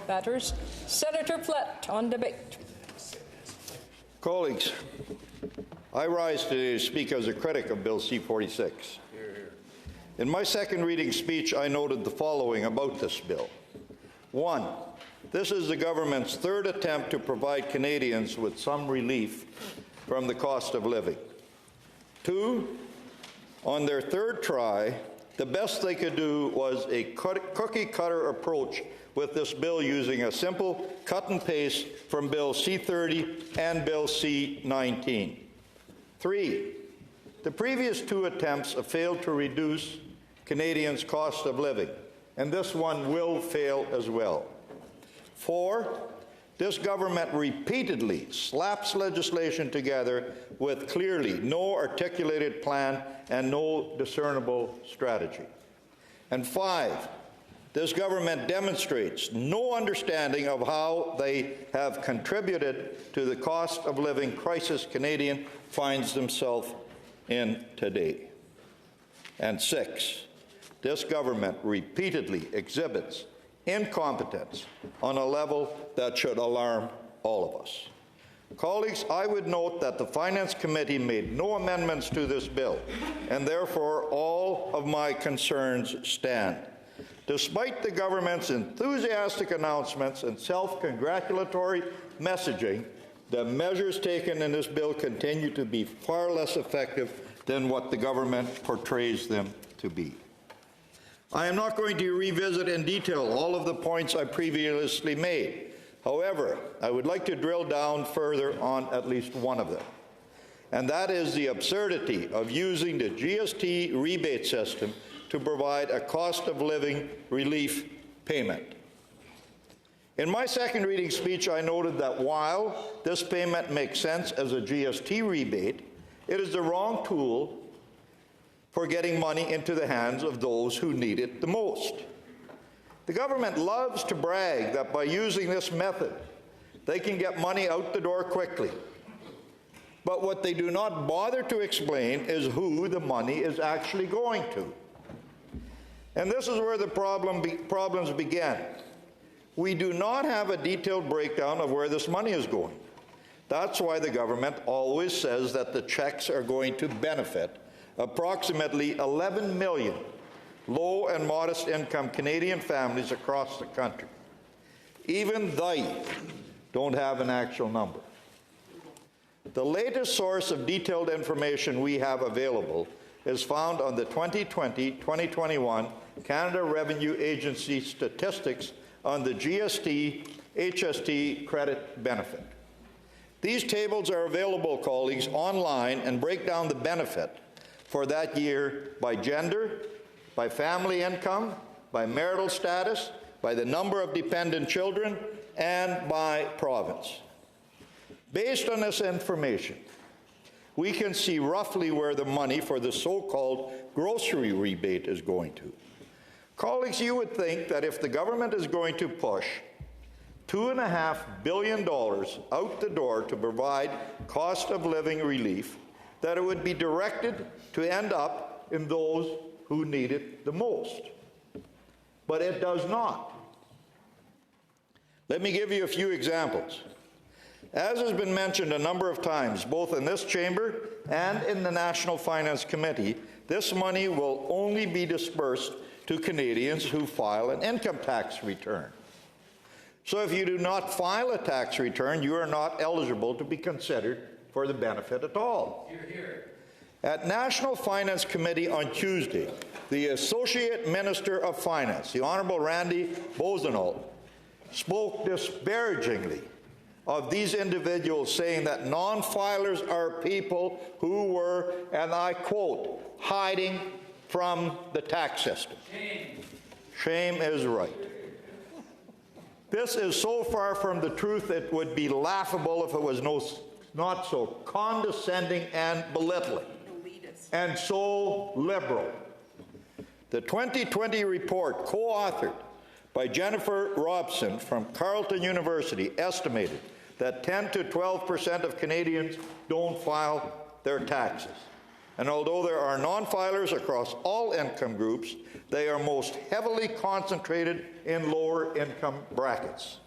Matters. Senator Plett on debate. Colleagues, I rise to speak as a critic of Bill C-46. In my second reading speech, I noted the following about this bill. 1. This is the government's third attempt to provide Canadians with some relief from the cost of living. 2. On their third try, the best they could do was a cookie-cutter approach with this bill, using a simple cut and paste from Bill C-30 and Bill C-19. 3. The previous two attempts have failed to reduce Canadians' cost of living, and this one will fail as well. 4. This government repeatedly slaps legislation together with clearly no articulated plan and no discernible strategy. And 5. This government demonstrates no understanding of how they have contributed to the cost of living crisis Canadian finds themselves in today. And 6. This government repeatedly exhibits incompetence on a level that should alarm all of us. Colleagues, I would note that the Finance Committee made no amendments to this bill, and therefore all of my concerns stand. Despite the government's enthusiastic announcements and self-congratulatory messaging, the measures taken in this bill continue to be far less effective than what the government portrays them to be. I am not going to revisit in detail all of the points I previously made. However, I would like to drill down further on at least one of them, and that is the absurdity of using the GST rebate system to provide a cost of living relief payment. In my second reading speech, I noted that while this payment makes sense as a GST rebate, it is the wrong tool for getting money into the hands of those who need it the most. The government loves to brag that by using this method, they can get money out the door quickly. But what they do not bother to explain is who the money is actually going to. And this is where the problems begin. We do not have a detailed breakdown of where this money is going. That's why the government always says that the checks are going to benefit approximately 11 million low and modest income Canadian families across the country. Even they don't have an actual number. The latest source of detailed information we have available is found on the 2020-2021 Canada Revenue Agency statistics on the GST HST credit benefit. These tables are available, colleagues, online and break down the benefit for that year by gender, by family income, by marital status, by the number of dependent children, and by province. Based on this information, we can see roughly where the money for the so-called grocery rebate is going to. Colleagues, you would think that if the government is going to push $2.5 billion out the door to provide cost of living relief, that it would be directed to end up in those who need it the most. But it does not. Let me give you a few examples. As has been mentioned a number of times, both in this chamber and in the National Finance Committee, this money will only be dispersed to Canadians who file an income tax return. So if you do not file a tax return, you are not eligible to be considered for the benefit at all. Hear, hear. At National Finance Committee on Tuesday, the Associate Minister of Finance, the Honourable Randy Boissonnault, spoke disparagingly of these individuals, saying that non-filers are people who were, and I quote, hiding from the tax system. Shame. Shame is right. This is so far from the truth it would be laughable if it was not so condescending and belittling, and so liberal. The 2020 report, co-authored by Jennifer Robson from Carleton University, estimated that 10 to 12% of Canadians don't file their taxes. And although there are non-filers across all income groups, they are most heavily concentrated in lower income brackets.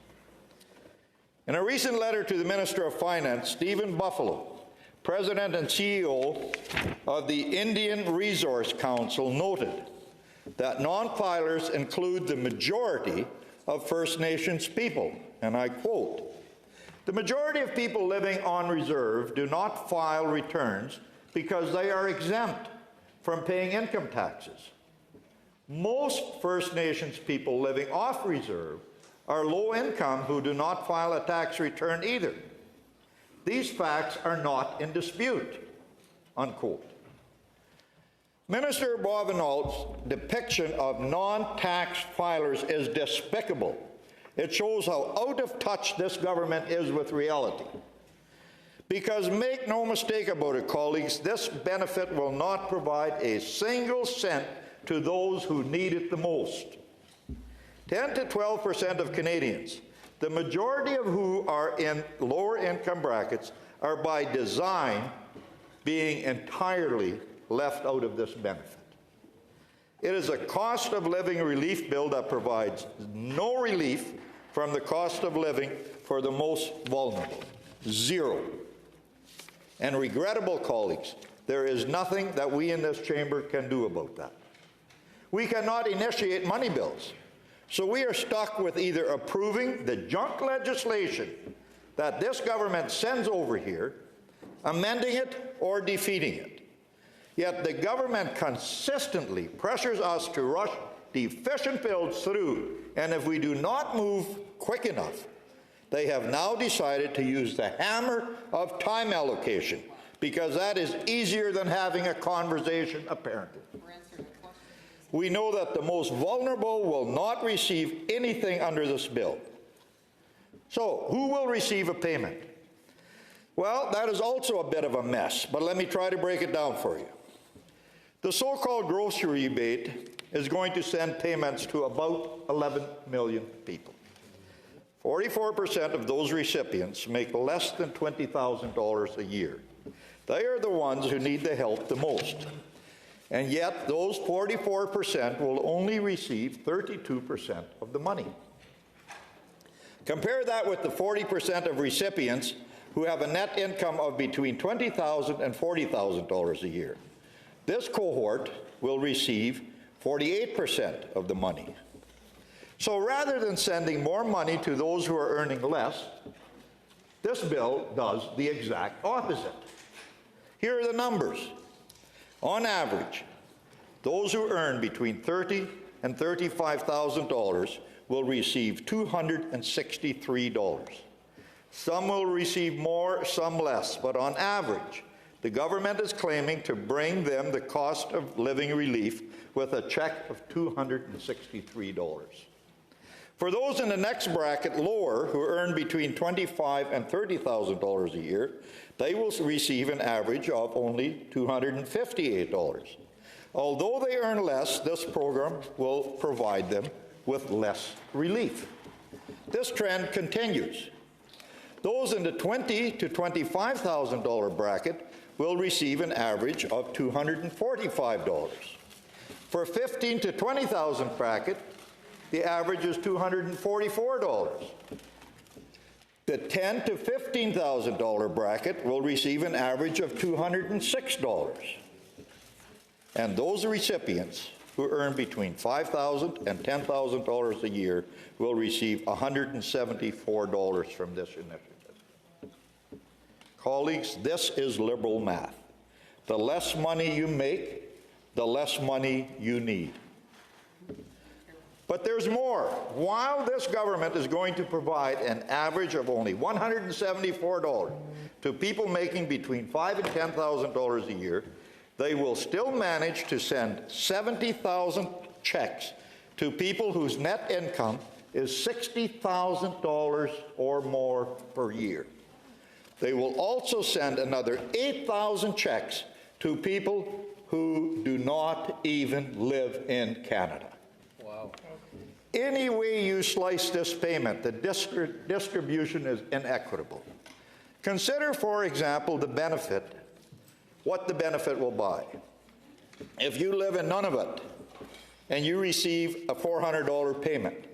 In a recent letter to the Minister of Finance, Stephen Buffalo, President and CEO of the Indian Resource Council, noted that non-filers include the majority of First Nations people, and I quote, "The majority of people living on reserve do not file returns because they are exempt from paying income taxes. Most First Nations people living off reserve are low income who do not file a tax return either. These facts are not in dispute," unquote. Minister Boisvernal's depiction of non-tax filers is despicable. It shows how out of touch this government is with reality. Because make no mistake about it, colleagues, this benefit will not provide a single cent to those who need it the most. 10 to 12% of Canadians, the majority of who are in lower income brackets, are by design being entirely left out of this benefit. It is a cost of living relief bill that provides no relief from the cost of living for the most vulnerable. Zero. And regrettable, colleagues, there is nothing that we in this chamber can do about that. We cannot initiate money bills, so we are stuck with either approving the junk legislation that this government sends over here, amending it, or defeating it. Yet the government consistently pressures us to rush deficient bills through, and if we do not move quick enough, they have now decided to use the hammer of time allocation, because that is easier than having a conversation, apparently. We know that the most vulnerable will not receive anything under this bill. So, who will receive a payment? Well, that is also a bit of a mess, but let me try to break it down for you. The so-called grocery rebate is going to send payments to about 11 million people. 44% of those recipients make less than $20,000 a year. They are the ones who need the help the most. And yet, those 44% will only receive 32% of the money. Compare that with the 40% of recipients who have a net income of between $20,000 and $40,000 a year. This cohort will receive 48% of the money. So rather than sending more money to those who are earning less, this bill does the exact opposite. Here are the numbers. On average, those who earn between $30,000 and $35,000 will receive $263. Some will receive more, some less, but on average, the government is claiming to bring them the cost of living relief with a check of $263. For those in the next bracket lower, who earn between $25,000 and $30,000 a year, they will receive an average of only $258. Although they earn less, this program will provide them with less relief. This trend continues. Those in the $20,000 to $25,000 bracket will receive an average of $245. For $15,000 to $20,000 bracket, the average is $244. The $10,000 to $15,000 bracket will receive an average of $206. And those recipients who earn between $5,000 and $10,000 a year will receive $174 from this initiative. Colleagues, this is liberal math. The less money you make, the less money you need. But there's more. While this government is going to provide an average of only $174 to people making between $5,000 and $10,000 a year, they will still manage to send 70,000 checks to people whose net income is $60,000 or more per year. They will also send another 8,000 checks to people who do not even live in Canada. Wow. Any way you slice this payment, the distribution is inequitable. Consider, for example, the benefit what the benefit will buy. If you live in Nunavut and you receive a $400 payment,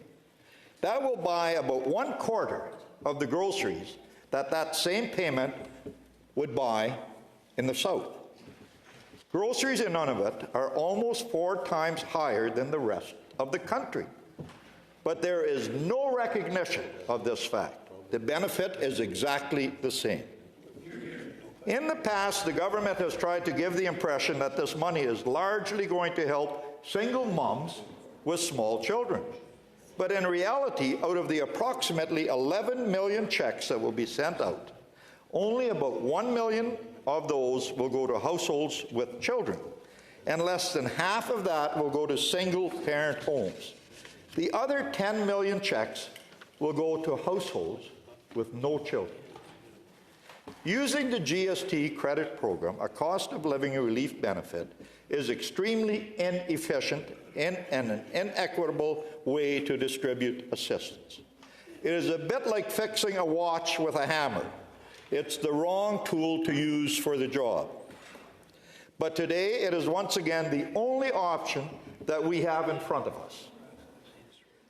that will buy about 1/4 of the groceries that same payment would buy in the South. Groceries in Nunavut are almost 4 times higher than the rest of the country. But there is no recognition of this fact. The benefit is exactly the same. In the past, the government has tried to give the impression that this money is largely going to help single moms with small children. But in reality, out of the approximately 11 million checks that will be sent out, only about 1 million of those will go to households with children, and less than half of that will go to single-parent homes. The other 10 million checks will go to households with no children. Using the GST credit program, a cost of living relief benefit, is extremely inefficient and an inequitable way to distribute assistance. It is a bit like fixing a watch with a hammer. It's the wrong tool to use for the job. But today, it is once again the only option that we have in front of us.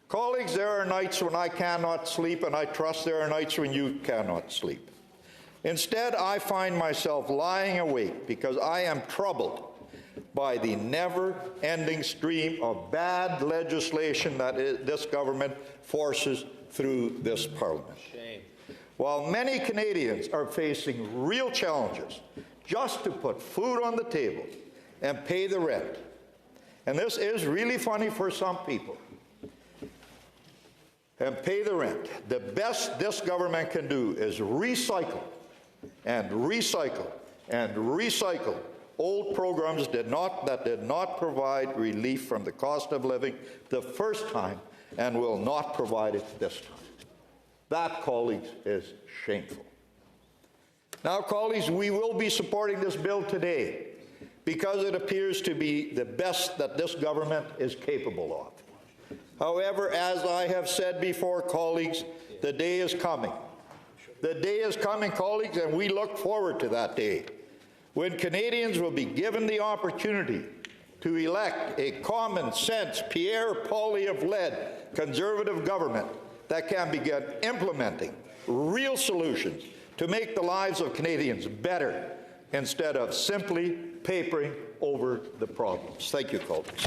Colleagues, there are nights when I cannot sleep, and I trust there are nights when you cannot sleep. Instead, I find myself lying awake because I am troubled by the never-ending stream of bad legislation that this government forces through this Parliament. Shame. While many Canadians are facing real challenges just to put food on the table and pay the rent, and this is really funny for some people, and pay the rent, the best this government can do is recycle and recycle and recycle old programs that did not provide relief from the cost of living the first time and will not provide it this time. That, colleagues, is shameful. Now, colleagues, we will be supporting this bill today because it appears to be the best that this government is capable of. However, as I have said before, colleagues, the day is coming. The day is coming, colleagues, and we look forward to that day, when Canadians will be given the opportunity to elect a common-sense Pierre Poilievre-led Conservative government that can begin implementing real solutions to make the lives of Canadians better instead of simply papering over the problems. Thank you, colleagues.